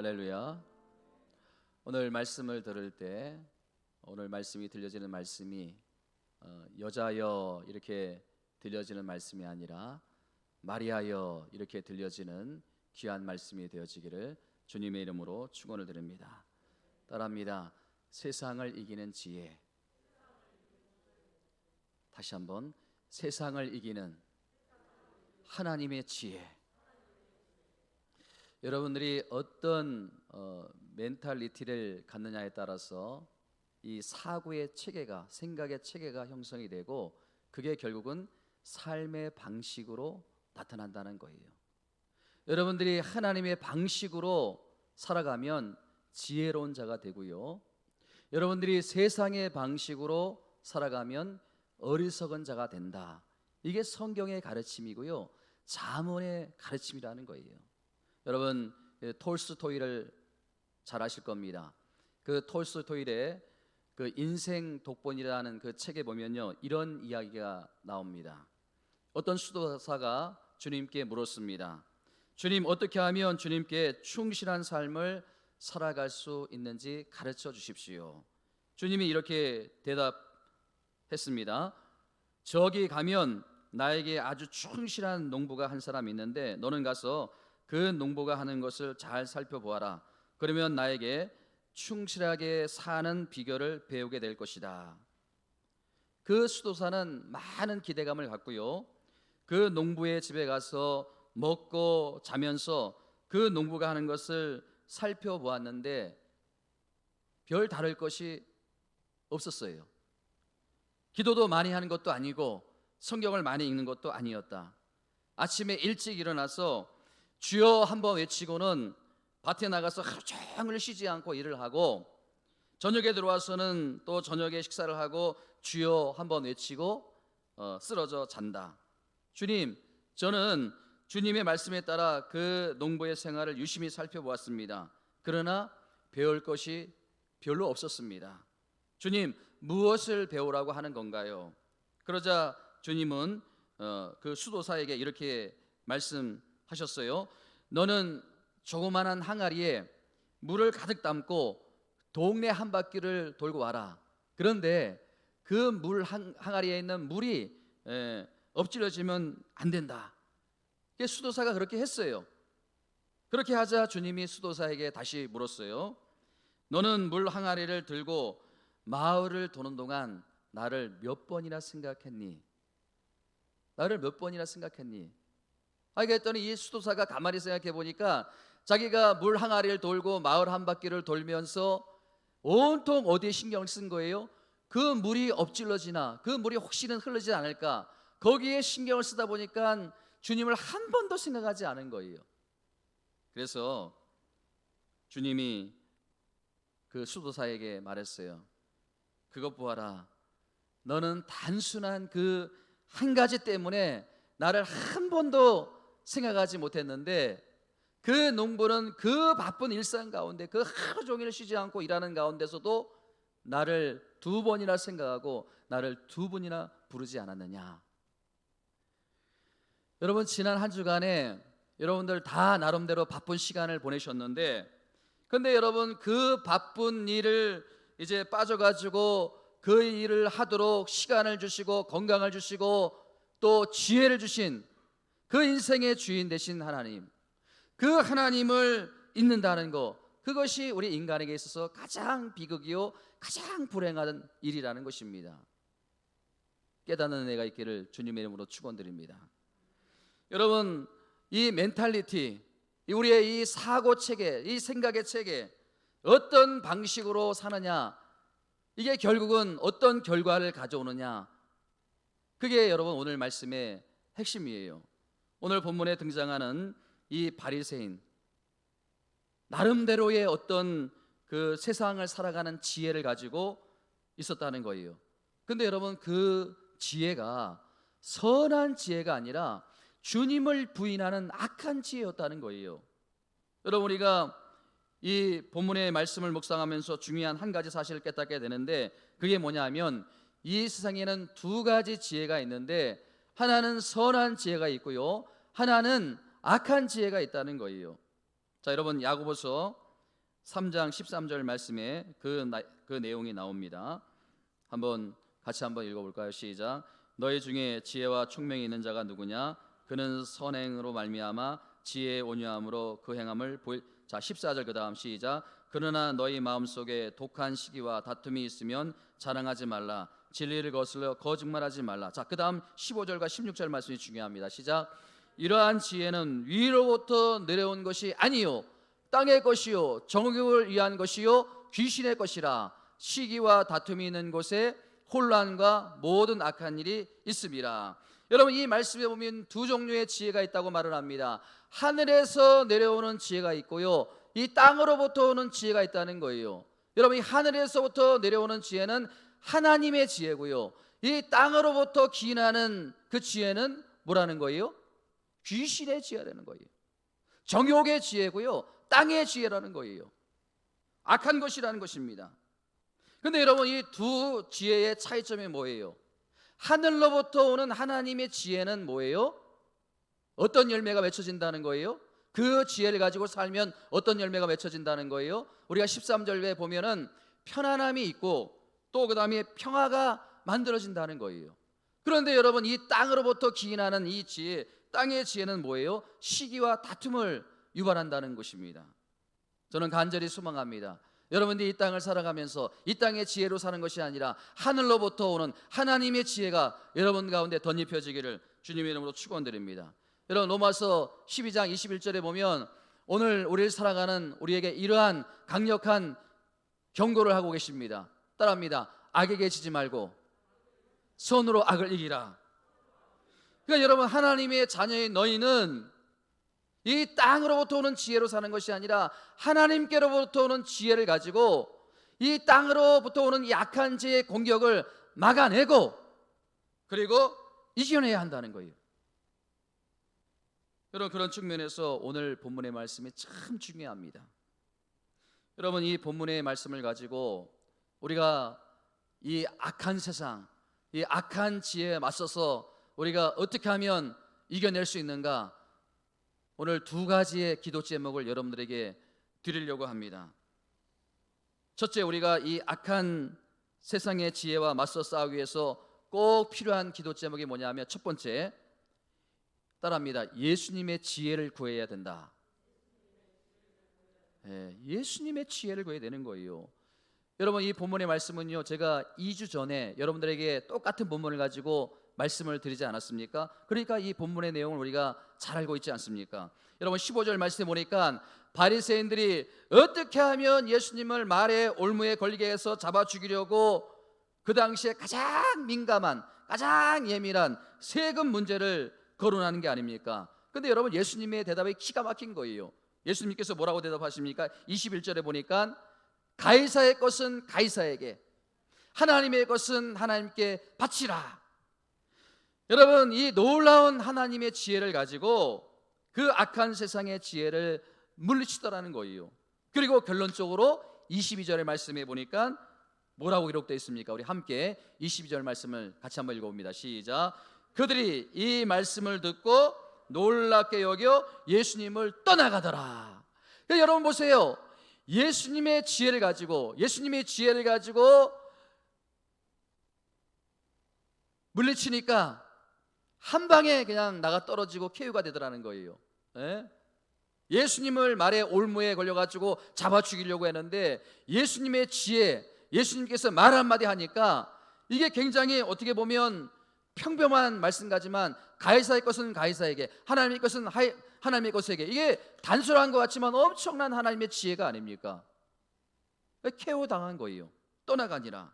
할렐루야. 오늘 말씀을 들을 때 오늘 말씀이 들려지는 말씀이 여자여 이렇게 들려지는 말씀이 아니라 마리아여 이렇게 들려지는 귀한 말씀이 되어지기를 주님의 이름으로 축원을 드립니다. 따라합니다. 세상을 이기는 지혜. 다시 한번, 세상을 이기는 하나님의 지혜. 여러분들이 어떤 멘탈리티를 갖느냐에 따라서 이 사고의 체계가, 생각의 체계가 형성이 되고 그게 결국은 삶의 방식으로 나타난다는 거예요. 여러분들이 하나님의 방식으로 살아가면 지혜로운 자가 되고요, 여러분들이 세상의 방식으로 살아가면 어리석은 자가 된다. 이게 성경의 가르침이고요, 잠언의 가르침이라는 거예요. 여러분 톨스토이를 잘 아실 겁니다. 그 톨스토이의 그 인생 독본이라는 그 책에 보면요, 이런 이야기가 나옵니다. 어떤 수도사가 주님께 물었습니다. 주님, 어떻게 하면 주님께 충실한 삶을 살아갈 수 있는지 가르쳐 주십시오. 주님이 이렇게 대답했습니다. 저기 가면 나에게 아주 충실한 농부가 한 사람 있는데 너는 가서 그 농부가 하는 것을 잘 살펴보아라. 그러면 나에게 충실하게 사는 비결을 배우게 될 것이다. 그 수도사는 많은 기대감을 갖고요, 그 농부의 집에 가서 먹고 자면서 그 농부가 하는 것을 살펴보았는데 별 다를 것이 없었어요. 기도도 많이 하는 것도 아니고 성경을 많이 읽는 것도 아니었다. 아침에 일찍 일어나서 주여 한번 외치고는 밭에 나가서 하루 종일 쉬지 않고 일을 하고, 저녁에 들어와서는 또 저녁에 식사를 하고 주여 한번 외치고 쓰러져 잔다. 주님, 저는 주님의 말씀에 따라 그 농부의 생활을 유심히 살펴보았습니다. 그러나 배울 것이 별로 없었습니다. 주님, 무엇을 배우라고 하는 건가요? 그러자 주님은 그 수도사에게 이렇게 말씀하셨어요. 너는 조그만한 항아리에 물을 가득 담고 동네 한 바퀴를 돌고 와라. 그런데 그 물 항아리에 있는 물이 엎질러지면 안 된다. 수도사가 그렇게 했어요. 그렇게 하자 주님이 수도사에게 다시 물었어요. 너는 물 항아리를 들고 마을을 도는 동안 나를 몇 번이나 생각했니? 나를 몇 번이나 생각했니? 그랬더니 이 수도사가 가만히 생각해 보니까 자기가 물 항아리를 돌고 마을 한 바퀴를 돌면서 온통 어디에 신경을 쓴 거예요? 그 물이 엎질러지나, 그 물이 혹시는 흐르지 않을까, 거기에 신경을 쓰다 보니까 주님을 한 번도 생각하지 않은 거예요. 그래서 주님이 그 수도사에게 말했어요. 그것 보아라. 너는 단순한 그 한 가지 때문에 나를 한 번도 생각하지 못했는데, 그 농부는 그 바쁜 일상 가운데 그 하루 종일 쉬지 않고 일하는 가운데서도 나를 두 번이나 생각하고 나를 두 번이나 부르지 않았느냐. 여러분, 지난 한 주간에 여러분들 다 나름대로 바쁜 시간을 보내셨는데, 근데 여러분 그 바쁜 일을 이제 빠져가지고 그 일을 하도록 시간을 주시고 건강을 주시고 또 지혜를 주신 그 인생의 주인 되신 하나님, 그 하나님을 잊는다는 것, 그것이 우리 인간에게 있어서 가장 비극이요 가장 불행한 일이라는 것입니다. 깨닫는 은혜가 있기를 주님의 이름으로 축원드립니다. 여러분, 이 멘탈리티, 우리의 이 사고 체계, 이 생각의 체계, 어떤 방식으로 사느냐, 이게 결국은 어떤 결과를 가져오느냐, 그게 여러분 오늘 말씀의 핵심이에요. 오늘 본문에 등장하는 이 바리새인, 나름대로의 어떤 그 세상을 살아가는 지혜를 가지고 있었다는 거예요. 근데 여러분 그 지혜가 선한 지혜가 아니라 주님을 부인하는 악한 지혜였다는 거예요. 여러분, 우리가 이 본문의 말씀을 묵상하면서 중요한 한 가지 사실을 깨닫게 되는데, 그게 뭐냐 하면 이 세상에는 두 가지 지혜가 있는데 하나는 선한 지혜가 있고요, 하나는 악한 지혜가 있다는 거예요. 자, 여러분 야고보서 3장 13절 말씀에 그 내용이 나옵니다. 같이 한번 읽어볼까요? 시작. 너희 중에 지혜와 총명이 있는 자가 누구냐? 그는 선행으로 말미암아 지혜의 온유함으로 그 행함을 보일. 자, 14절 그 다음 시작. 그러나 너희 마음속에 독한 시기와 다툼이 있으면 자랑하지 말라. 진리를 거슬러 거짓말하지 말라. 자, 그 다음 15절과 16절 말씀이 중요합니다. 시작. 이러한 지혜는 위로부터 내려온 것이 아니요 땅의 것이요 정욕을 위한 것이요 귀신의 것이라. 시기와 다툼이 있는 곳에 혼란과 모든 악한 일이 있습니다. 여러분, 이 말씀에 보면 두 종류의 지혜가 있다고 말을 합니다. 하늘에서 내려오는 지혜가 있고요, 이 땅으로부터 오는 지혜가 있다는 거예요. 여러분, 이 하늘에서부터 내려오는 지혜는 하나님의 지혜고요, 이 땅으로부터 기인하는 그 지혜는 뭐라는 거예요? 귀신의 지혜라는 거예요. 정욕의 지혜고요, 땅의 지혜라는 거예요. 악한 것이라는 것입니다. 근데 여러분, 이 두 지혜의 차이점이 뭐예요? 하늘로부터 오는 하나님의 지혜는 뭐예요? 어떤 열매가 맺혀진다는 거예요? 그 지혜를 가지고 살면 어떤 열매가 맺혀진다는 거예요? 우리가 13절에 보면은 편안함이 있고 또 그 다음에 평화가 만들어진다는 거예요. 그런데 여러분, 이 땅으로부터 기인하는 이 지혜, 땅의 지혜는 뭐예요? 시기와 다툼을 유발한다는 것입니다. 저는 간절히 소망합니다. 여러분들이 이 땅을 살아가면서 이 땅의 지혜로 사는 것이 아니라 하늘로부터 오는 하나님의 지혜가 여러분 가운데 덧입혀지기를 주님의 이름으로 축원드립니다. 여러분, 로마서 12장 21절에 보면 오늘 우리를 살아가는 우리에게 이러한 강력한 경고를 하고 계십니다. 따라합니다. 악에게 지지 말고 선으로 악을 이기라. 그러니까 여러분, 하나님의 자녀인 너희는 이 땅으로부터 오는 지혜로 사는 것이 아니라 하나님께로부터 오는 지혜를 가지고 이 땅으로부터 오는 약한 지혜의 공격을 막아내고 그리고 이겨내야 한다는 거예요. 여러분, 그런 측면에서 오늘 본문의 말씀이 참 중요합니다. 여러분, 이 본문의 말씀을 가지고 우리가 이 악한 세상, 이 악한 지혜에 맞서서 우리가 어떻게 하면 이겨낼 수 있는가, 오늘 두 가지의 기도 제목을 여러분들에게 드리려고 합니다. 첫째, 우리가 이 악한 세상의 지혜와 맞서 싸우기 위해서 꼭 필요한 기도 제목이 뭐냐면, 첫 번째, 따라합니다. 예수님의 지혜를 구해야 된다. 예수님의 지혜를 구해야 되는 거예요. 여러분, 이 본문의 말씀은요, 제가 2주 전에 여러분들에게 똑같은 본문을 가지고 말씀을 드리지 않았습니까? 그러니까 이 본문의 내용을 우리가 잘 알고 있지 않습니까? 여러분, 15절 말씀에 보니까 바리새인들이 어떻게 하면 예수님을 말의 올무에 걸리게 해서 잡아 죽이려고 그 당시에 가장 민감한, 가장 예민한 세금 문제를 거론하는 게 아닙니까? 근데 여러분, 예수님의 대답이 기가 막힌 거예요. 예수님께서 뭐라고 대답하십니까? 21절에 보니까 가이사의 것은 가이사에게, 하나님의 것은 하나님께 바치라. 여러분, 이 놀라운 하나님의 지혜를 가지고 그 악한 세상의 지혜를 물리치더라는 거예요. 그리고 결론적으로 22절의 말씀에 보니까 뭐라고 기록되어 있습니까? 우리 함께 22절 말씀을 같이 한번 읽어봅니다. 시작. 그들이 이 말씀을 듣고 놀랍게 여겨 예수님을 떠나가더라. 여러분 보세요. 예수님의 지혜를 가지고 물리치니까 한 방에 그냥 나가 떨어지고 KO가 되더라는 거예요. 예수님을 말의 올무에 걸려가지고 잡아 죽이려고 했는데 예수님의 지혜, 예수님께서 말 한마디 하니까 이게 굉장히 어떻게 보면 평범한 말씀 같지만 가이사의 것은 가이사에게, 하나님의 것은 하나님의 것에게, 이게 단순한 것 같지만 엄청난 하나님의 지혜가 아닙니까? KO 당한 거예요. 떠나가니라.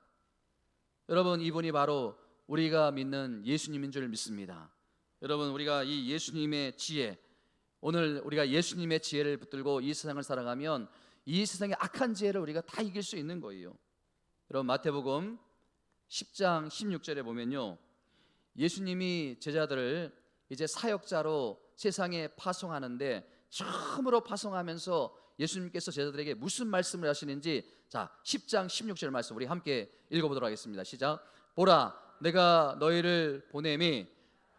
여러분, 이분이 바로 우리가 믿는 예수님인 줄 믿습니다. 여러분, 우리가 이 예수님의 지혜, 오늘 우리가 예수님의 지혜를 붙들고 이 세상을 살아가면 이 세상의 악한 지혜를 우리가 다 이길 수 있는 거예요. 여러분, 마태복음 10장 16절에 보면요, 예수님이 제자들을 이제 사역자로 세상에 파송하는데 처음으로 파송하면서 예수님께서 제자들에게 무슨 말씀을 하시는지, 자, 10장 16절 말씀 우리 함께 읽어보도록 하겠습니다. 시작. 보라, 내가 너희를 보냄이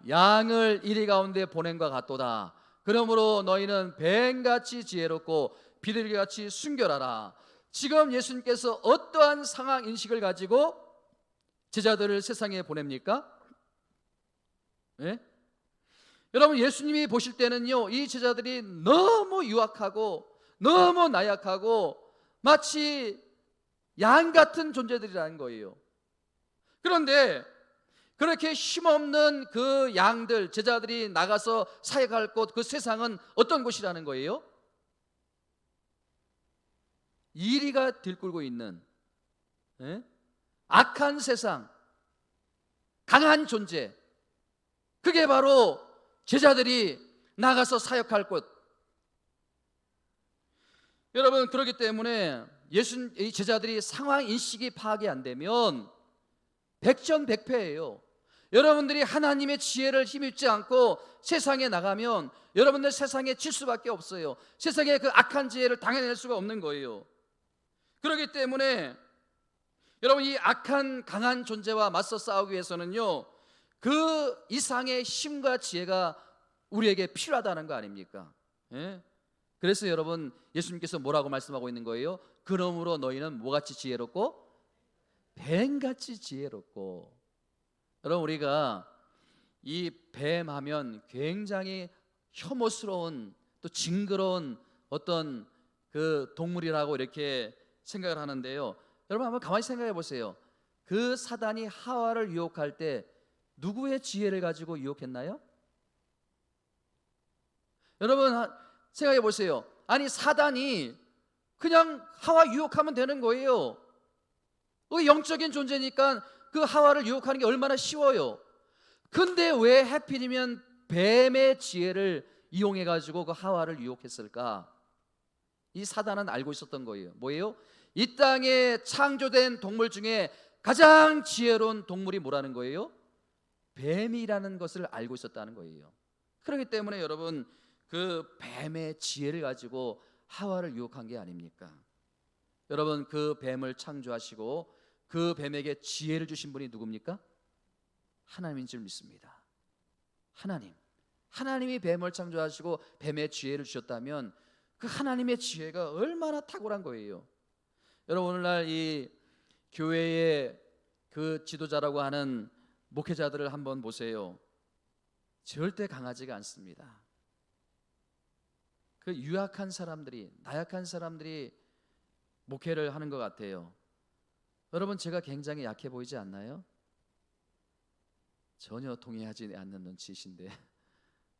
양을 이리 가운데 보냄과 같도다. 그러므로 너희는 뱀같이 지혜롭고 비둘기같이 순결하라. 지금 예수님께서 어떠한 상황 인식을 가지고 제자들을 세상에 보냅니까? 네? 여러분, 예수님이 보실 때는요, 이 제자들이 너무 유약하고 너무 나약하고 마치 양 같은 존재들이라는 거예요. 그런데 그렇게 힘없는 그 양들, 제자들이 나가서 사역할 곳, 그 세상은 어떤 곳이라는 거예요? 이리가 들끓고 있는 악한 세상, 강한 존재, 그게 바로 제자들이 나가서 사역할 곳. 여러분, 그렇기 때문에 이 제자들이 상황 인식이 파악이 안 되면 백전백패예요. 여러분들이 하나님의 지혜를 힘입지 않고 세상에 나가면 여러분들 세상에 질 수밖에 없어요. 세상에 그 악한 지혜를 당해낼 수가 없는 거예요. 그렇기 때문에 여러분, 이 악한 강한 존재와 맞서 싸우기 위해서는요, 그 이상의 힘과 지혜가 우리에게 필요하다는 거 아닙니까? 예? 그래서 여러분, 예수님께서 뭐라고 말씀하고 있는 거예요? 그러므로 너희는 뭐같이 지혜롭고 뱀같이 지혜롭고. 여러분, 우리가 이 뱀 하면 굉장히 혐오스러운 또 징그러운 어떤 그 동물이라고 이렇게 생각을 하는데요, 여러분 한번 가만히 생각해 보세요. 그 사단이 하와를 유혹할 때 누구의 지혜를 가지고 유혹했나요? 여러분 생각해 보세요. 아니, 사단이 그냥 하와 유혹하면 되는 거예요. 영적인 존재니까 그 하와를 유혹하는 게 얼마나 쉬워요. 근데 왜 하필이면 뱀의 지혜를 이용해 가지고 그 하와를 유혹했을까? 이 사단은 알고 있었던 거예요. 뭐예요? 이 땅에 창조된 동물 중에 가장 지혜로운 동물이 뭐라는 거예요? 뱀이라는 것을 알고 있었다는 거예요. 그렇기 때문에 여러분, 그 뱀의 지혜를 가지고 하와를 유혹한 게 아닙니까? 여러분, 그 뱀을 창조하시고 그 뱀에게 지혜를 주신 분이 누굽니까? 하나님인 줄 믿습니다. 하나님이 뱀을 창조하시고 뱀의 지혜를 주셨다면 그 하나님의 지혜가 얼마나 탁월한 거예요. 여러분, 오늘날 이 교회의 그 지도자라고 하는 목회자들을 한번 보세요. 절대 강하지가 않습니다. 그 유약한 사람들이, 나약한 사람들이 목회를 하는 것 같아요. 여러분, 제가 굉장히 약해 보이지 않나요? 전혀 동의하지 않는 눈치이신데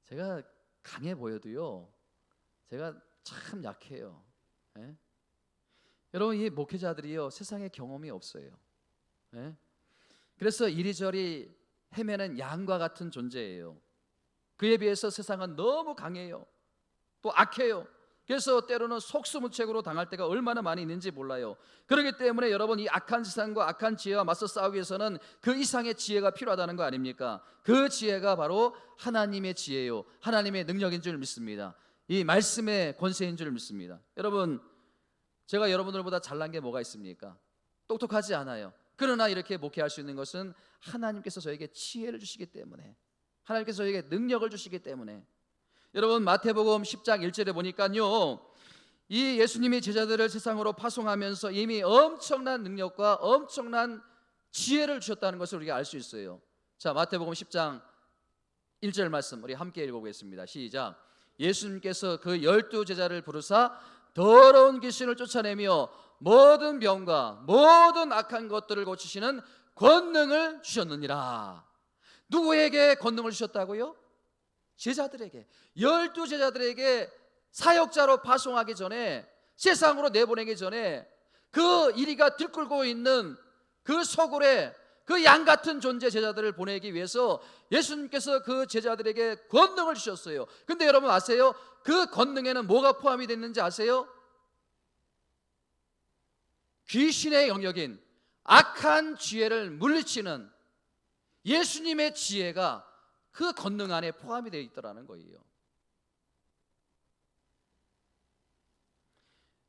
제가 강해 보여도요, 제가 참 약해요. 예? 여러분, 이 목회자들이요, 세상에 경험이 없어요. 예? 그래서 이리저리 헤매는 양과 같은 존재예요. 그에 비해서 세상은 너무 강해요. 또 악해요. 그래서 때로는 속수무책으로 당할 때가 얼마나 많이 있는지 몰라요. 그렇기 때문에 여러분, 이 악한 세상과 악한 지혜와 맞서 싸우기 위해서는 그 이상의 지혜가 필요하다는 거 아닙니까? 그 지혜가 바로 하나님의 지혜요, 하나님의 능력인 줄 믿습니다. 이 말씀의 권세인 줄 믿습니다. 여러분, 제가 여러분들보다 잘난 게 뭐가 있습니까? 똑똑하지 않아요. 그러나 이렇게 목회할 수 있는 것은 하나님께서 저에게 지혜를 주시기 때문에, 하나님께서 저에게 능력을 주시기 때문에. 여러분, 마태복음 10장 1절에 보니까요, 이 예수님이 제자들을 세상으로 파송하면서 이미 엄청난 능력과 엄청난 지혜를 주셨다는 것을 우리가 알 수 있어요. 자, 마태복음 10장 1절 말씀 우리 함께 읽어보겠습니다. 시작. 예수님께서 그 12 제자를 부르사 더러운 귀신을 쫓아내며 모든 병과 모든 악한 것들을 고치시는 권능을 주셨느니라. 누구에게 권능을 주셨다고요? 제자들에게. 12 제자들에게 사역자로 파송하기 전에, 세상으로 내보내기 전에 그 이리가 들끓고 있는 그 소굴에 그 양 같은 존재 제자들을 보내기 위해서 예수님께서 그 제자들에게 권능을 주셨어요. 근데 여러분 아세요? 그 권능에는 뭐가 포함이 됐는지 아세요? 귀신의 영역인 악한 지혜를 물리치는 예수님의 지혜가 그 권능 안에 포함이 되어 있더라는 거예요.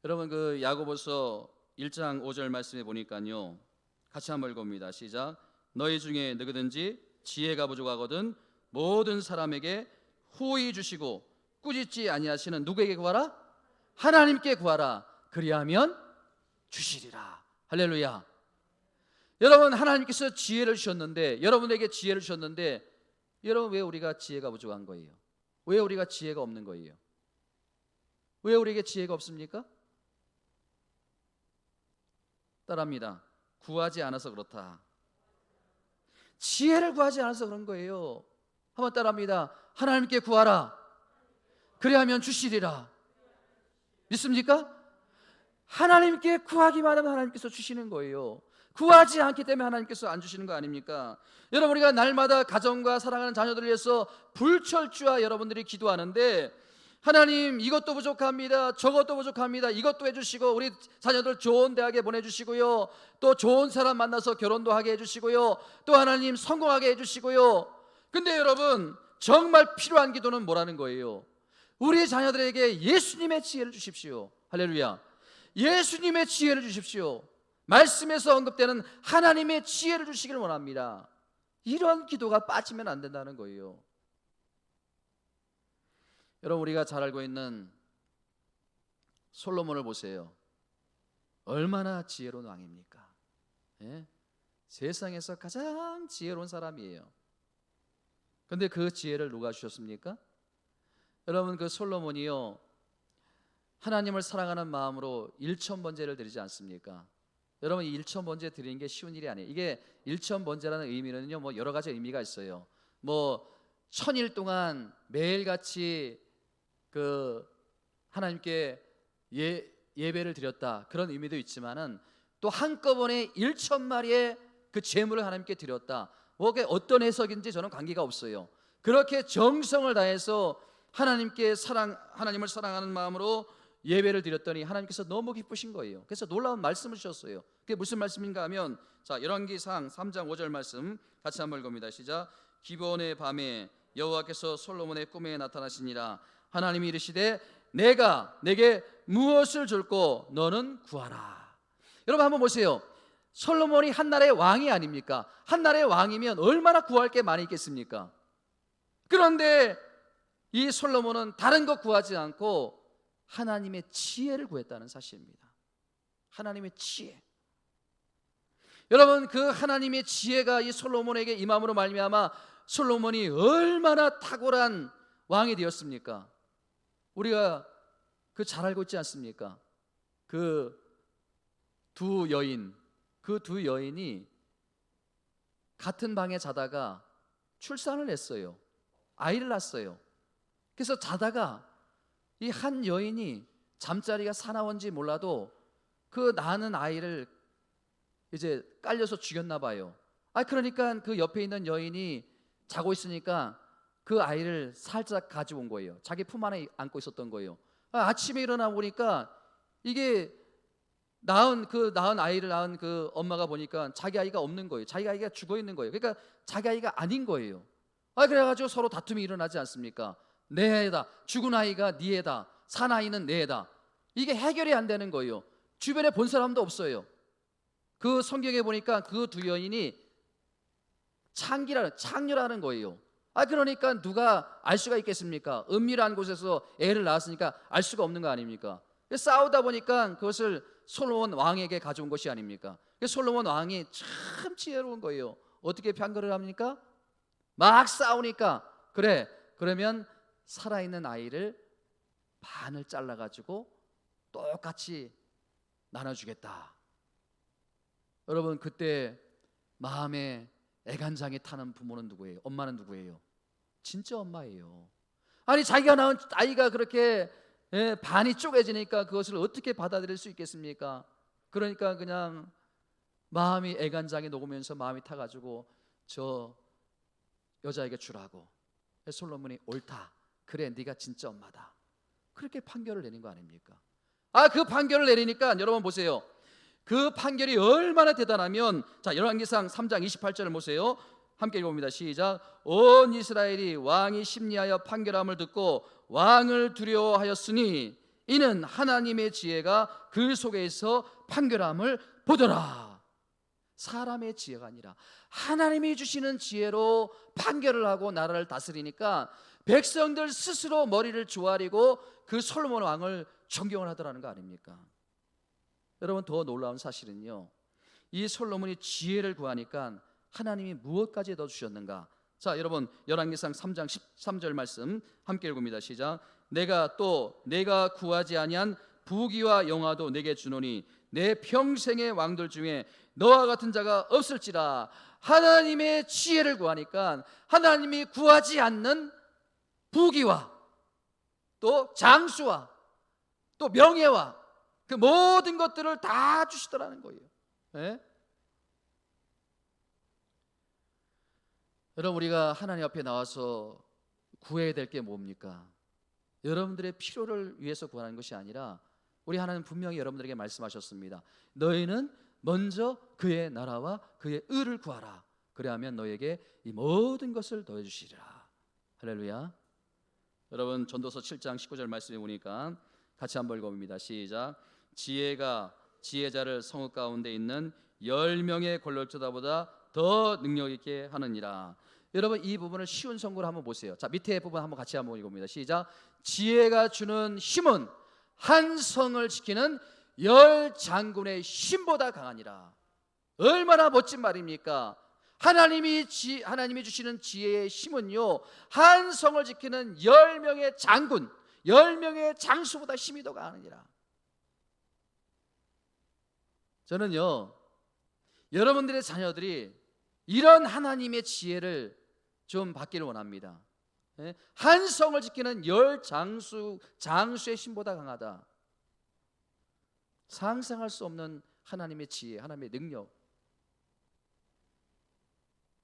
여러분, 그 야고보서 1장 5절 말씀에 보니까요, 같이 한번 읽어봅니다. 시작. 너희 중에 누구든지 지혜가 부족하거든 모든 사람에게 후히 주시고 꾸짖지 아니하시는 누구에게 구하라? 하나님께 구하라. 그리하면 주시리라. 할렐루야. 여러분, 하나님께서 지혜를 주셨는데, 여러분에게 지혜를 주셨는데, 여러분 왜 우리가 지혜가 부족한 거예요? 왜 우리가 지혜가 없는 거예요? 왜 우리에게 지혜가 없습니까? 따라합니다. 구하지 않아서 그렇다. 지혜를 구하지 않아서 그런 거예요. 한번 따라합니다. 하나님께 구하라. 그리하면 주시리라. 믿습니까? 하나님께 구하기만 하면 하나님께서 주시는 거예요. 구하지 않기 때문에 하나님께서 안 주시는 거 아닙니까? 여러분, 우리가 날마다 가정과 사랑하는 자녀들을 위해서 불철주야 여러분들이 기도하는데, 하나님 이것도 부족합니다, 저것도 부족합니다, 이것도 해주시고, 우리 자녀들 좋은 대학에 보내주시고요, 또 좋은 사람 만나서 결혼도 하게 해주시고요, 또 하나님 성공하게 해주시고요. 근데 여러분, 정말 필요한 기도는 뭐라는 거예요? 우리 자녀들에게 예수님의 지혜를 주십시오. 할렐루야. 예수님의 지혜를 주십시오. 말씀에서 언급되는 하나님의 지혜를 주시기를 원합니다. 이런 기도가 빠지면 안 된다는 거예요. 여러분, 우리가 잘 알고 있는 솔로몬을 보세요. 얼마나 지혜로운 왕입니까? 예? 세상에서 가장 지혜로운 사람이에요. 근데 그 지혜를 누가 주셨습니까? 여러분, 그 솔로몬이요, 하나님을 사랑하는 마음으로 1,000번제를 드리지 않습니까? 여러분, 이 1,000번제 드리는 게 쉬운 일이 아니에요. 이게 1,000번제라는 의미는요, 뭐 여러 가지 의미가 있어요. 뭐 1000일 동안 매일같이 그 하나님께 예배를 드렸다, 그런 의미도 있지만은, 또 한꺼번에 1,000마리의 그 제물을 하나님께 드렸다, 뭐 어떤 해석인지 저는 관계가 없어요. 그렇게 정성을 다해서 하나님을 사랑하는 마음으로 예배를 드렸더니 하나님께서 너무 기쁘신 거예요. 그래서 놀라운 말씀을 주셨어요. 그게 무슨 말씀인가 하면, 자, 열왕기상 3장 5절 말씀 같이 한번 읽어봅니다. 시작. 기브온의 밤에 여호와께서 솔로몬의 꿈에 나타나시니라. 하나님이 이르시되 내가 내게 무엇을 줄고 너는 구하라. 여러분, 한번 보세요. 솔로몬이 한나라의 왕이 아닙니까? 한나라의 왕이면 얼마나 구할 게 많이 있겠습니까? 그런데 이 솔로몬은 다른 것 구하지 않고 하나님의 지혜를 구했다는 사실입니다. 하나님의 지혜. 여러분, 그 하나님의 지혜가 이 솔로몬에게 임함으로 말미암아 솔로몬이 얼마나 탁월한 왕이 되었습니까? 우리가 그 잘 알고 있지 않습니까? 그 두 여인이 같은 방에 자다가 출산을 했어요. 아이를 낳았어요. 그래서 자다가 이 한 여인이 잠자리가 사나운지 몰라도 그 낳는 아이를 이제 깔려서 죽였나 봐요. 그러니까 그 옆에 있는 여인이 자고 있으니까 그 아이를 살짝 가지고 온 거예요. 자기 품 안에 안고 있었던 거예요. 아침에 일어나 보니까 이게 낳은 아이를 낳은 그 엄마가 보니까 자기 아이가 없는 거예요. 자기 아이가 죽어 있는 거예요. 그러니까 자기 아이가 아닌 거예요. 그래가지고 서로 다툼이 일어나지 않습니까? 내 애다, 죽은 아이가 네 애다, 산 아이는 내 애다. 이게 해결이 안 되는 거예요. 주변에 본 사람도 없어요. 그 성경에 보니까 그 두 여인이 창녀라는 거예요. 그러니까 누가 알 수가 있겠습니까? 은밀한 곳에서 애를 낳았으니까 알 수가 없는 거 아닙니까? 싸우다 보니까 그것을 솔로몬 왕에게 가져온 것이 아닙니까? 솔로몬 왕이 참 지혜로운 거예요. 어떻게 판결을 합니까? 막 싸우니까, 그러면 살아있는 아이를 반을 잘라가지고 똑같이 나눠주겠다. 여러분, 그때 마음에 애간장이 타는 부모는 누구예요? 엄마는 누구예요? 진짜 엄마예요. 자기가 낳은 아이가 그렇게 반이 쪼개지니까 그것을 어떻게 받아들일 수 있겠습니까? 그러니까 그냥 마음이 애간장이 녹으면서 마음이 타가지고 저 여자에게 주라고. 솔로몬이 옳다, 그래 네가 진짜 엄마다, 그렇게 판결을 내린 거 아닙니까? 그 판결을 내리니까 여러분 보세요. 그 판결이 얼마나 대단하면, 자, 열왕기상 3장 28절을 보세요. 함께 읽어봅니다. 시작. 온 이스라엘이 왕이 심리하여 판결함을 듣고 왕을 두려워하였으니 이는 하나님의 지혜가 그 속에서 판결함을 보더라. 사람의 지혜가 아니라 하나님이 주시는 지혜로 판결을 하고 나라를 다스리니까 백성들 스스로 머리를 조아리고 그 솔로몬 왕을 존경을 하더라는 거 아닙니까? 여러분, 더 놀라운 사실은요, 이 솔로몬이 지혜를 구하니까 하나님이 무엇까지 더 주셨는가? 자, 여러분, 열왕기상 3장 13절 말씀 함께 읽습니다. 시작. 내가 구하지 아니한 부귀와 영화도 내게 주노니 내 평생의 왕들 중에 너와 같은 자가 없을지라. 하나님의 지혜를 구하니까 하나님이 구하지 않는 부귀와 또 장수와 또 명예와 그 모든 것들을 다 주시더라는 거예요. 예? 여러분, 우리가 하나님 앞에 나와서 구해야 될 게 뭡니까? 여러분들의 필요를 위해서 구하는 것이 아니라 우리 하나님 분명히 여러분들에게 말씀하셨습니다. 너희는 먼저 그의 나라와 그의 의를 구하라. 그래야면 너에게 이 모든 것을 더해 주시리라. 할렐루야. 여러분, 전도서 7장 19절 말씀에 보니까 같이 한번 읽어봅니다. 시작. 지혜자를 성읍 가운데 있는 10명의 권력자보다 더 능력 있게 하느니라. 여러분, 이 부분을 쉬운 성구로 한번 보세요. 자, 밑에 부분 한번 같이 한번 읽어봅니다. 시작. 지혜가 주는 힘은 한 성을 지키는 10장군의 힘보다 강하니라. 얼마나 멋진 말입니까? 하나님이 주시는 지혜의 힘은요, 한 성을 지키는 10명의 장군, 10명의 장수보다 힘이 더 강하니라. 저는요, 여러분들의 자녀들이 이런 하나님의 지혜를 좀 받기를 원합니다. 한 성을 지키는 10장수의 힘보다 강하다. 상상할 수 없는 하나님의 지혜, 하나님의 능력.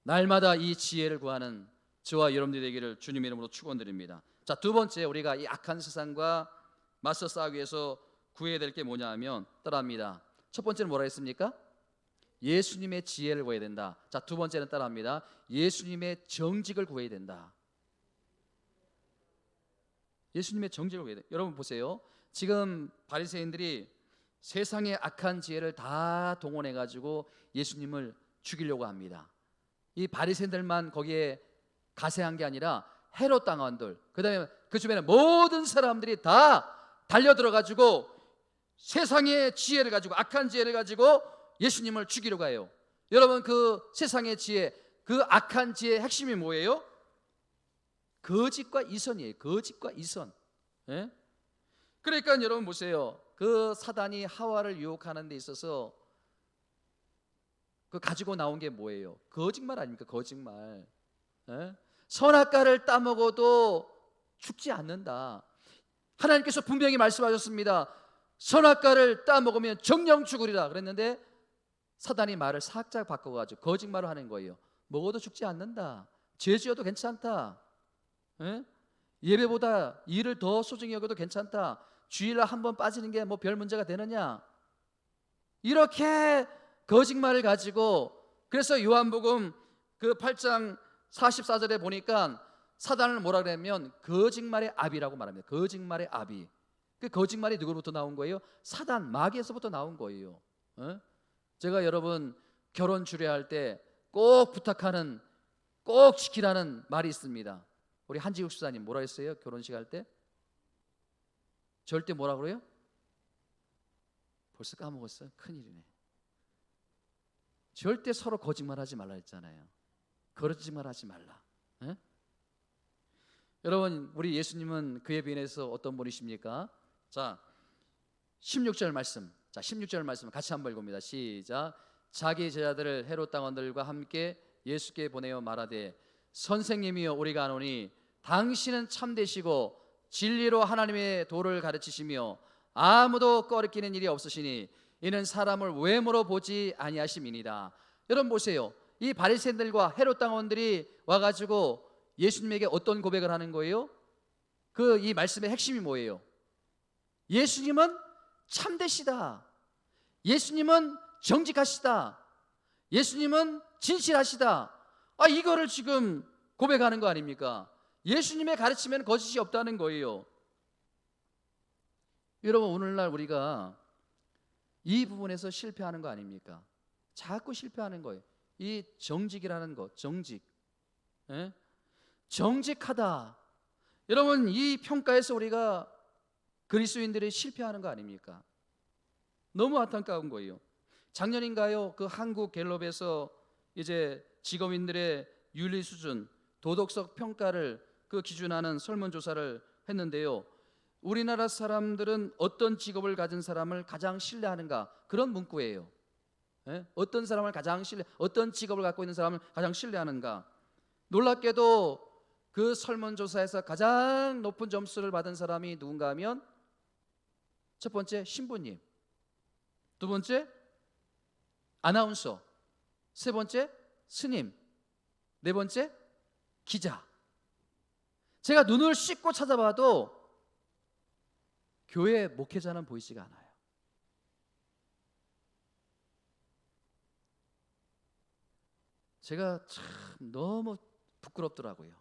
날마다 이 지혜를 구하는 저와 여러분들이 되기를 주님의 이름으로 축원드립니다. 자, 두 번째, 우리가 이 악한 세상과 맞서 싸우기 위해서 구해야 될 게 뭐냐 하면 따라합니다. 첫 번째는 뭐라 했습니까? 예수님의 지혜를 구해야 된다. 자, 두 번째는 따라합니다. 예수님의 정직을 구해야 된다. 예수님의 정직을 구해야 된다. 여러분 보세요. 지금 바리새인들이 세상의 악한 지혜를 다 동원해 가지고 예수님을 죽이려고 합니다. 이 바리새인들만 거기에 가세한 게 아니라 헤롯 당원들, 그다음에 그 주변에 모든 사람들이 다 달려들어 가지고 세상의 지혜를 가지고, 악한 지혜를 가지고 예수님을 죽이려고 해요. 여러분, 그 세상의 지혜, 그 악한 지혜의 핵심이 뭐예요? 거짓과 이선이에요. 거짓과 이선. 예? 그러니까 여러분 보세요. 그 사단이 하와를 유혹하는 데 있어서 그 가지고 나온 게 뭐예요? 거짓말 아닙니까? 거짓말. 예? 선악과를 따먹어도 죽지 않는다. 하나님께서 분명히 말씀하셨습니다. 선악과를 따먹으면 정령 죽으리라 그랬는데 사단이 말을 살짝 바꿔가지고 거짓말을 하는 거예요. 먹어도 죽지 않는다. 죄 지어도 괜찮다. 예? 예배보다 일을 더 소중히 여겨도 괜찮다. 주일날 한 번 빠지는 게 뭐 별 문제가 되느냐. 이렇게 거짓말을 가지고, 그래서 요한복음 그 8장 44절에 보니까 사단을 뭐라 그러냐면 거짓말의 아비라고 말합니다. 거짓말의 아비. 그 거짓말이 누구로부터 나온 거예요? 사단, 마귀에서부터 나온 거예요. 제가 여러분 결혼 주례할 때 꼭 부탁하는, 꼭 지키라는 말이 있습니다. 우리 한지국 수사님 뭐라 했어요? 결혼식 할 때? 절대 뭐라 그래요? 벌써 까먹었어요? 큰일이네. 절대 서로 거짓말하지 말라 했잖아요. 거짓말하지 말라. 에? 여러분, 우리 예수님은 그에 비해서 어떤 분이십니까? 자, 16절 말씀. 자, 16절 말씀 같이 한번 읽어봅니다. 시작. 자기 제자들을 헤롯 당원들과 함께 예수께 보내어 말하되 선생님이여 우리가 아노니 당신은 참되시고 진리로 하나님의 도를 가르치시며 아무도 꺼리끼는 일이 없으시니 이는 사람을 외모로 보지 아니하심이니라. 여러분 보세요. 이 바리새인들과 헤롯 당원들이 와가지고 예수님에게 어떤 고백을 하는 거예요? 그 이 말씀의 핵심이 뭐예요? 예수님은 참되시다. 예수님은 정직하시다. 예수님은 진실하시다. 이거를 지금 고백하는 거 아닙니까? 예수님의 가르침에는 거짓이 없다는 거예요. 여러분, 오늘날 우리가 이 부분에서 실패하는 거 아닙니까? 자꾸 실패하는 거예요. 이 정직이라는 것, 정직. 예? 정직하다. 여러분, 이 평가에서 우리가 그리스도인들이 실패하는 거 아닙니까? 너무 안타까운 거예요. 작년인가요? 그 한국 갤럽에서 이제 직업인들의 윤리 수준, 도덕적 평가를 그 기준하는 설문조사를 했는데요. 우리나라 사람들은 어떤 직업을 가진 사람을 가장 신뢰하는가? 그런 문구예요. 예? 어떤 직업을 갖고 있는 사람을 가장 신뢰하는가? 놀랍게도 그 설문조사에서 가장 높은 점수를 받은 사람이 누군가 하면 첫 번째 신부님, 두 번째 아나운서, 세 번째 스님, 네 번째 기자. 제가 눈을 씻고 찾아봐도 교회 목회자는 보이지가 않아요. 제가 참 너무 부끄럽더라고요.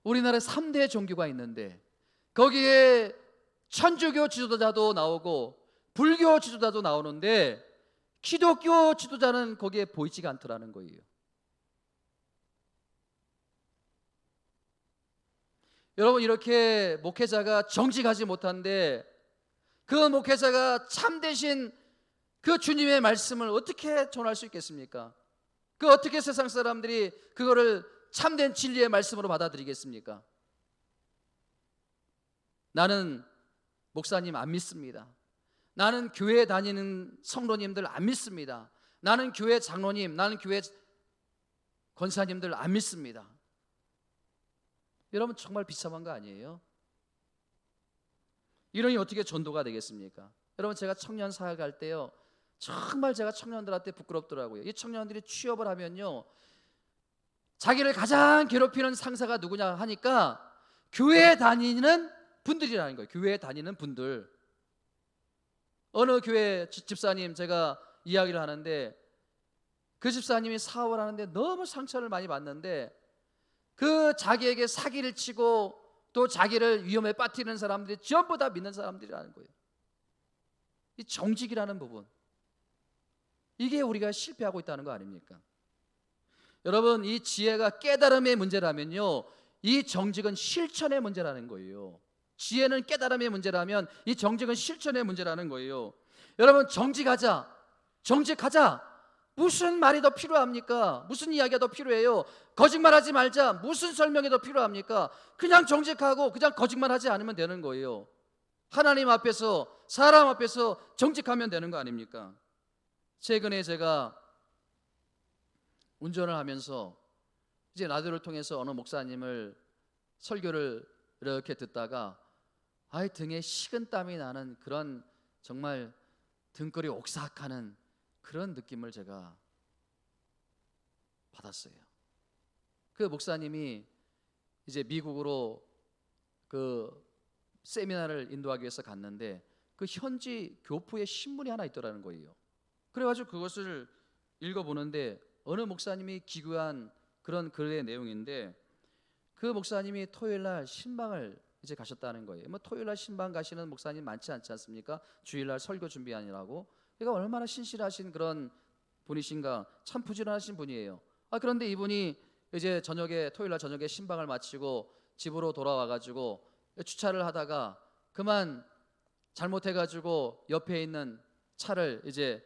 우리나라에 3대 종교가 있는데 거기에 천주교 지도자도 나오고 불교 지도자도 나오는데 기독교 지도자는 거기에 보이지가 않더라는 거예요. 여러분, 이렇게 목회자가 정직하지 못한데 그 목회자가 참되신 그 주님의 말씀을 어떻게 전할 수 있겠습니까? 그 어떻게 세상 사람들이 그거를 참된 진리의 말씀으로 받아들이겠습니까? 나는 목사님 안 믿습니다. 나는 교회 다니는 성도님들 안 믿습니다. 나는 교회 장로님, 나는 교회 권사님들 안 믿습니다. 여러분, 정말 비참한 거 아니에요? 이러니 어떻게 전도가 되겠습니까? 여러분, 제가 청년 사역할 때요, 정말 제가 청년들한테 부끄럽더라고요. 이 청년들이 취업을 하면요, 자기를 가장 괴롭히는 상사가 누구냐 하니까 교회 다니는 분들이라는 거예요. 교회 다니는 분들. 어느 교회 집사님 제가 이야기를 하는데 그 집사님이 사업을 하는데 너무 상처를 많이 받는데 그 자기에게 사기를 치고 또 자기를 위험에 빠뜨리는 사람들이 전부 다 믿는 사람들이라는 거예요. 이 정직이라는 부분, 이게 우리가 실패하고 있다는 거 아닙니까? 여러분, 이 지혜가 깨달음의 문제라면요, 이 정직은 실천의 문제라는 거예요. 지혜는 깨달음의 문제라면 이 정직은 실천의 문제라는 거예요. 여러분, 정직하자. 무슨 말이 더 필요합니까? 무슨 이야기가 더 필요해요? 거짓말하지 말자. 무슨 설명이 더 필요합니까? 그냥 정직하고 그냥 거짓말하지 않으면 되는 거예요. 하나님 앞에서, 사람 앞에서 정직하면 되는 거 아닙니까? 최근에 제가 운전을 하면서 이제 라디오를 통해서 어느 목사님을 설교를 이렇게 듣다가 등에 식은땀이 나는 그런 정말 등골이 옥삭하는 그런 느낌을 제가 받았어요. 그 목사님이 이제 미국으로 그 세미나를 인도하기 위해서 갔는데 그 현지 교포의 신문이 하나 있더라는 거예요. 그래가지고 그것을 읽어보는데 어느 목사님이 기고한 그런 글의 내용인데 그 목사님이 토요일날 신방을 이제 가셨다는 거예요. 뭐 토요일날 신방 가시는 목사님 많지 않지 않습니까? 주일날 설교 준비하느라고. 그러니까 얼마나 신실하신 그런 분이신가, 참 부지런하신 분이에요. 그런데 이분이 이제 토요일날 저녁에 신방을 마치고 집으로 돌아와가지고 주차를 하다가 그만 잘못해가지고 옆에 있는 차를 이제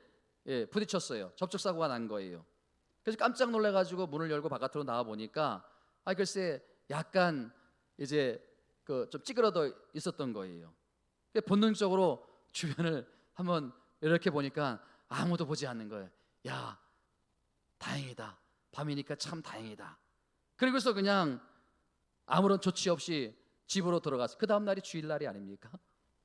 부딪혔어요. 접촉사고가 난 거예요. 그래서 깜짝 놀라가지고 문을 열고 바깥으로 나와 보니까 글쎄 약간 이제 좀 찌그러져 있었던 거예요. 본능적으로 주변을 한번 이렇게 보니까 아무도 보지 않는 거예요. 야, 다행이다. 밤이니까 참 다행이다. 그리고서 그냥 아무런 조치 없이 집으로 들어가서 그 다음날이 주일날이 아닙니까?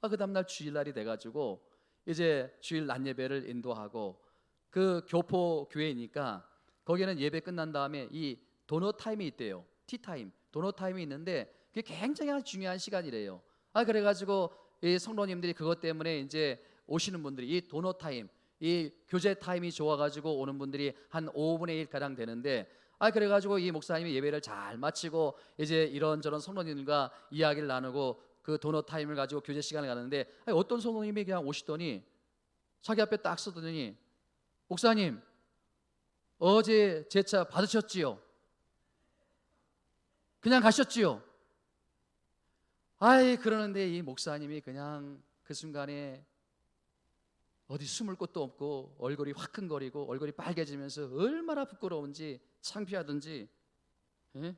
그 다음날 주일날이 돼가지고 이제 주일 낮 예배를 인도하고 그 교포 교회니까 거기는 예배 끝난 다음에 이 도넛 타임이 있대요. 티타임, 도넛 타임이 있는데 그게 굉장히 중요한 시간이래요. 그래가지고 이 성도님들이 그것 때문에 이제 오시는 분들이 이 도넛 타임, 이 교제 타임이 좋아가지고 오는 분들이 한 5분의 1 가량 되는데 그래가지고 이 목사님이 예배를 잘 마치고 이제 이런저런 성도님들과 이야기를 나누고 그 도넛 타임을 가지고 교제 시간을 가는데 어떤 성도님이 그냥 오시더니 자기 앞에 딱 서더니 목사님, 어제 제 차 받으셨지요? 그냥 가셨지요? 아이 그러는데 이 목사님이 그냥 그 순간에 어디 숨을 곳도 없고 얼굴이 화끈거리고 얼굴이 빨개지면서 얼마나 부끄러운지 창피하든지, 예?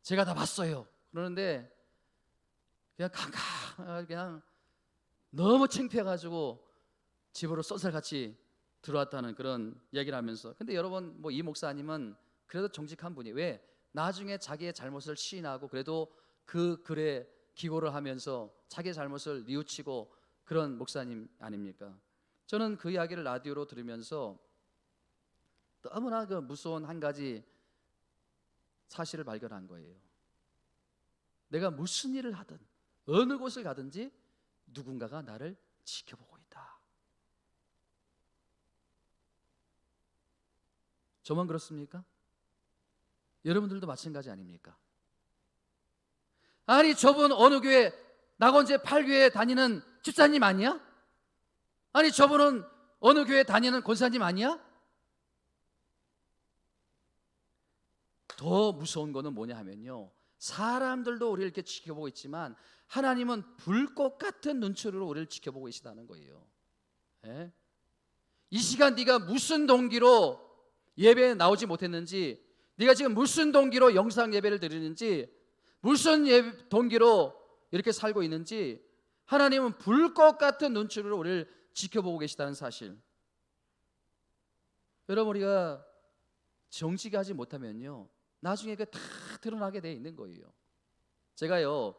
제가 다 봤어요. 그러는데 그냥 그냥 너무 창피해가지고 집으로 쏜살같이 들어왔다는 그런 얘기를 하면서, 근데 여러분 뭐 이 목사님은 그래도 정직한 분이, 왜? 나중에 자기의 잘못을 시인하고 그래도 그 글에 기고를 하면서 자기의 잘못을 뉘우치고 그런 목사님 아닙니까? 저는 그 이야기를 라디오로 들으면서 너무나 그 무서운 한 가지 사실을 발견한 거예요. 내가 무슨 일을 하든 어느 곳을 가든지 누군가가 나를 지켜보고 있다. 저만 그렇습니까? 여러분들도 마찬가지 아닙니까? 아니 저분 어느 교회, 낙원제 8교회 다니는 집사님 아니야? 아니 저분은 어느 교회 다니는 권사님 아니야? 더 무서운 거는 뭐냐 하면요, 사람들도 우리를 이렇게 지켜보고 있지만 하나님은 불꽃 같은 눈초리로 우리를 지켜보고 계시다는 거예요. 예? 이 시간 네가 무슨 동기로 예배에 나오지 못했는지, 네가 지금 무슨 동기로 영상 예배를 드리는지, 무슨 동기로 이렇게 살고 있는지 하나님은 불꽃 같은 눈초리로 우리를 지켜보고 계시다는 사실. 여러분 우리가 정직하지 못하면요 나중에 그게 다 드러나게 돼 있는 거예요. 제가요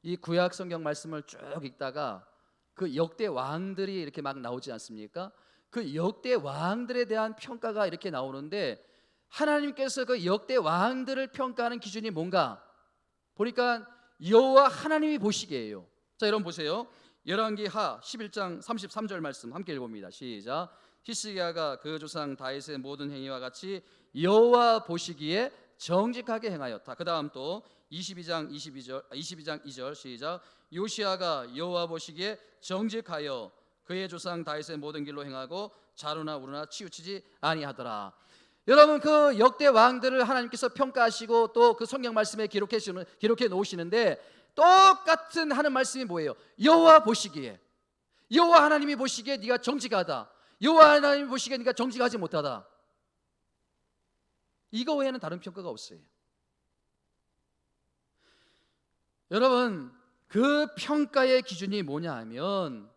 이 구약 성경 말씀을 쭉 읽다가 그 역대 왕들이 이렇게 막 나오지 않습니까? 그 역대 왕들에 대한 평가가 이렇게 나오는데 하나님께서 그 역대 왕들을 평가하는 기준이 뭔가 보니까 여호와 하나님이 보시기에요. 자 여러분 보세요. 열왕기하 11장 33절 말씀 함께 읽어봅니다. 시작. 히스기야가 그 조상 다윗의 모든 행위와 같이 여호와 보시기에 정직하게 행하였다. 그 다음 또 22장 2절 시작. 요시야가 여호와 보시기에 정직하여 그의 조상 다윗의 모든 길로 행하고 자루나 우루나 치우치지 아니하더라. 여러분 그 역대 왕들을 하나님께서 평가하시고 또 그 성경 말씀에 기록해 놓으시는데 똑같은 하는 말씀이 뭐예요? 여호와 보시기에, 여호와 하나님이 보시기에 네가 정직하다, 여호와 하나님이 보시기에 네가 정직하지 못하다. 이거 외에는 다른 평가가 없어요. 여러분 그 평가의 기준이 뭐냐 하면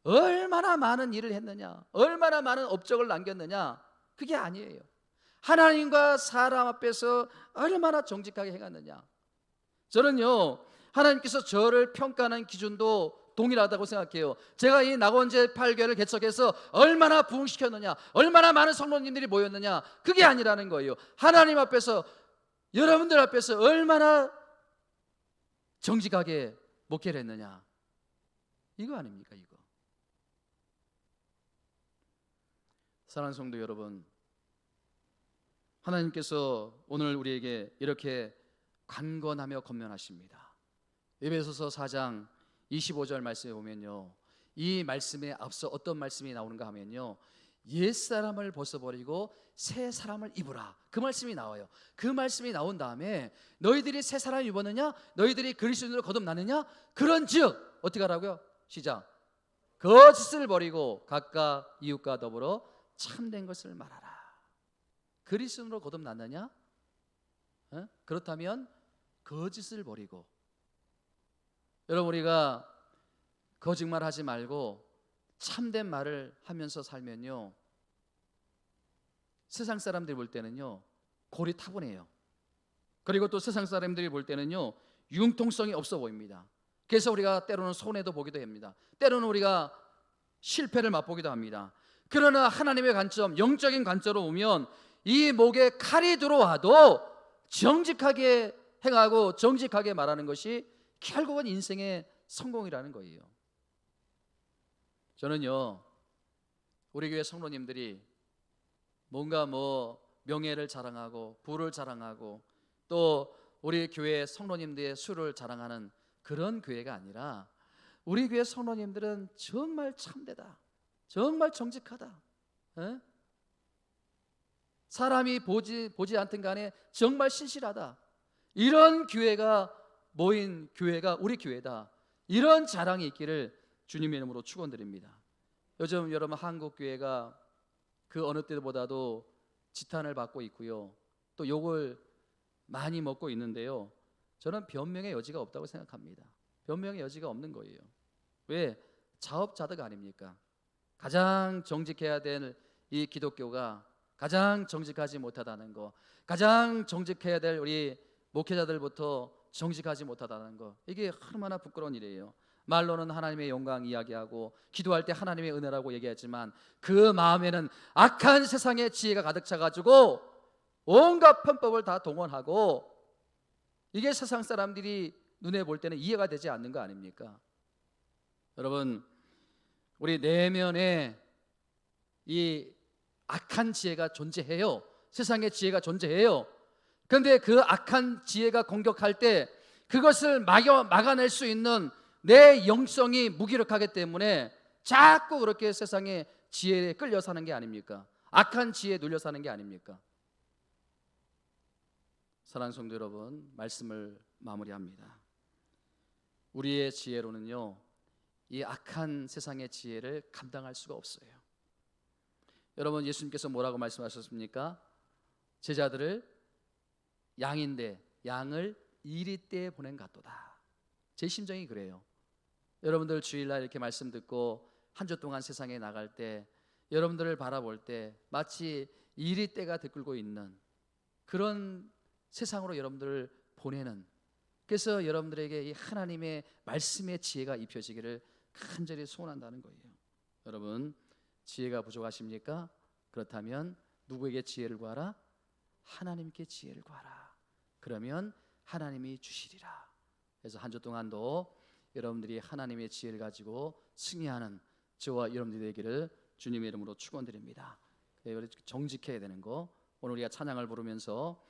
얼마나 많은 일을 했느냐, 얼마나 많은 업적을 남겼느냐, 그게 아니에요. 하나님과 사람 앞에서 얼마나 정직하게 행했느냐. 저는요 하나님께서 저를 평가하는 기준도 동일하다고 생각해요. 제가 이 낙원제 8교회를 개척해서 얼마나 부흥시켰느냐, 얼마나 많은 성도님들이 모였느냐, 그게 아니라는 거예요. 하나님 앞에서, 여러분들 앞에서 얼마나 정직하게 목회를 했느냐, 이거 아닙니까? 이거. 사랑하는 성도 여러분, 하나님께서 오늘 우리에게 이렇게 관건하며 권면하십니다. 에베소서 4장 25절 말씀에 보면요, 이 말씀에 앞서 어떤 말씀이 나오는가 하면요, 옛사람을 벗어버리고 새 사람을 입으라, 그 말씀이 나와요. 그 말씀이 나온 다음에 너희들이 새 사람을 입었느냐, 너희들이 그리스도인으로 거듭나느냐, 그런즉 어떻게 하라고요? 시작. 거짓을 버리고 각각 이웃과 더불어 참된 것을 말하라. 그리스도인으로 거듭났느냐? 그렇다면 거짓을 버리고, 여러분 우리가 거짓말하지 말고 참된 말을 하면서 살면요, 세상 사람들이 볼 때는요 골이 타분해요. 그리고 또 세상 사람들이 볼 때는요 융통성이 없어 보입니다. 그래서 우리가 때로는 손해도 보기도 합니다. 때로는 우리가 실패를 맛보기도 합니다. 그러나 하나님의 관점, 영적인 관점으로 보면 이 목에 칼이 들어와도 정직하게 행하고 정직하게 말하는 것이 결국은 인생의 성공이라는 거예요. 저는요 우리 교회 성도님들이 뭔가 명예를 자랑하고 부를 자랑하고 또 우리 교회 성도님들의 수를 자랑하는 그런 교회가 아니라, 우리 교회 성도님들은 정말 참되다, 정말 정직하다, 사람이 보지 않든 간에 정말 신실하다, 이런 교회가 모인 교회가 우리 교회다, 이런 자랑이 있기를 주님의 이름으로 축원드립니다. 요즘 여러분 한국 교회가 그 어느 때보다도 지탄을 받고 있고요, 또 욕을 많이 먹고 있는데요, 저는 변명의 여지가 없다고 생각합니다. 변명의 여지가 없는 거예요. 왜? 자업자득 아닙니까? 가장 정직해야 될 이 기독교가 가장 정직하지 못하다는 거, 가장 정직해야 될 우리 목회자들부터 정직하지 못하다는 거, 이게 얼마나 부끄러운 일이에요. 말로는 하나님의 영광 이야기하고 기도할 때 하나님의 은혜라고 얘기하지만 그 마음에는 악한 세상의 지혜가 가득 차가지고 온갖 편법을 다 동원하고, 이게 세상 사람들이 눈에 볼 때는 이해가 되지 않는 거 아닙니까? 여러분, 우리 내면에 이 악한 지혜가 존재해요. 세상의 지혜가 존재해요. 그런데 그 악한 지혜가 공격할 때 그것을 막아낼 수 있는 내 영성이 무기력하기 때문에 자꾸 그렇게 세상의 지혜에 끌려 사는 게 아닙니까? 악한 지혜에 눌려 사는 게 아닙니까? 사랑하는 성도 여러분, 말씀을 마무리합니다. 우리의 지혜로는요, 이 악한 세상의 지혜를 감당할 수가 없어요. 여러분, 예수님께서 뭐라고 말씀하셨습니까? 제자들을 양인데 양을 이리떼에 보낸 같도다. 제 심정이 그래요. 여러분들 주일날 이렇게 말씀 듣고 한 주 동안 세상에 나갈 때 여러분들을 바라볼 때 마치 이리떼가 들끓고 있는 그런 세상으로 여러분들을 보내는, 그래서 여러분들에게 이 하나님의 말씀의 지혜가 입혀지기를 간절히 소원한다는 거예요. 여러분, 지혜가 부족하십니까? 그렇다면 누구에게 지혜를 구하라? 하나님께 지혜를 구하라. 그러면 하나님이 주시리라. 그래서 한 주 동안도 여러분들이 하나님의 지혜를 가지고 승리하는 저와 여러분들이 되기를 주님의 이름으로 축원드립니다. 정직해야 되는 거, 오늘 우리가 찬양을 부르면서